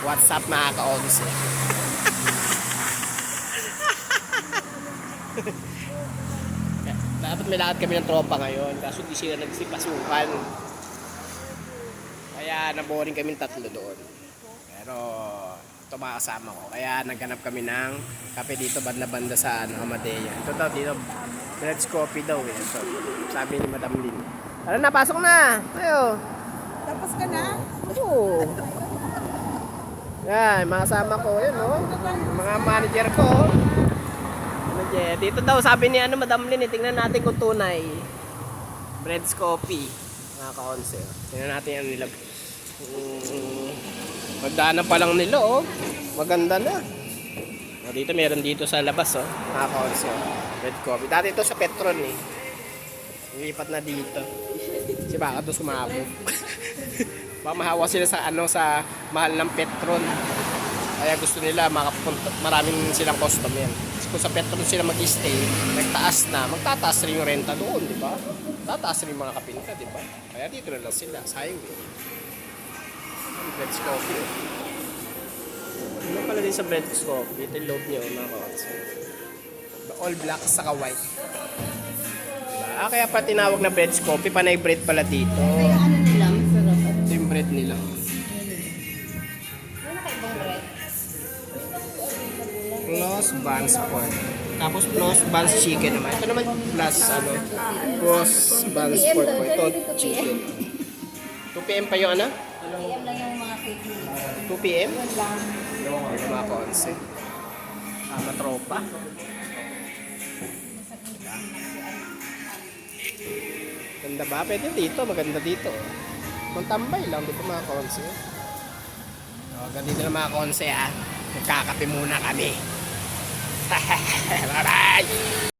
WhatsApp mga ka-onse. Dapat may lakad kami ng tropa ngayon. Kaso di sila nagsipasukan. Kaya naboring kami tatlo doon. Pero ito mga kasama ko. Kaya naghanap kami ng kape dito banda-banda sa Amadea. Ito daw dito. Bread's Coffee daw eh. So, sabi ni Madam Lynn. Tara na, pasok na. Ayo. Tapos ka na? Oo. Yan, mga kasama ko. Yan o. Mga manager ko. Manager. Dito daw, sabi ni Madam Lynn, tingnan natin kung tunay. Bread's Coffee. Mga ka-onse. Tingnan natin yan nila. Magdaanan pa lang nila oh. Maganda na. Dito meron dito sa labas oh. Mga ka-onse. Bread Coffee. Dati ito sa Petron eh. Ilipat na dito. Kasi baka ito sumabog. Baka mahawa sila sa sa mahal ng Petron. Kaya gusto nila maraming silang customer. Kasi kung sa Petron sila mag-stay, nagtaas na, magtataas rin yung renta doon, di ba? Tataas rin yung mga kapinta, di ba? Kaya dito na lang sila, sa highway. Bread's Coffee. Ano pala din sa Bread's Coffee? Ito yung loob niyo, mga kawas. All black saka white. Diba? Kaya pa tinawag na Bread's Coffee, panay bread pala dito. Kaya ano nila, masarap. Ito yung bread nila. Ano kaibang bread? Plus buns pork. Tapos plus buns chicken naman. Ito naman plus plus buns pork po. Ito chicken. 2 PM pa yung ano? PM lang yung mga cake nila. 2 PM? Yun lang. Yung mga konse. Sama tropa. Ganda ba? Pwede dito. Maganda dito. Magtambay lang dito mga konse. Ganito na mga konse ha. Nagkakape muna kami. Bye-bye!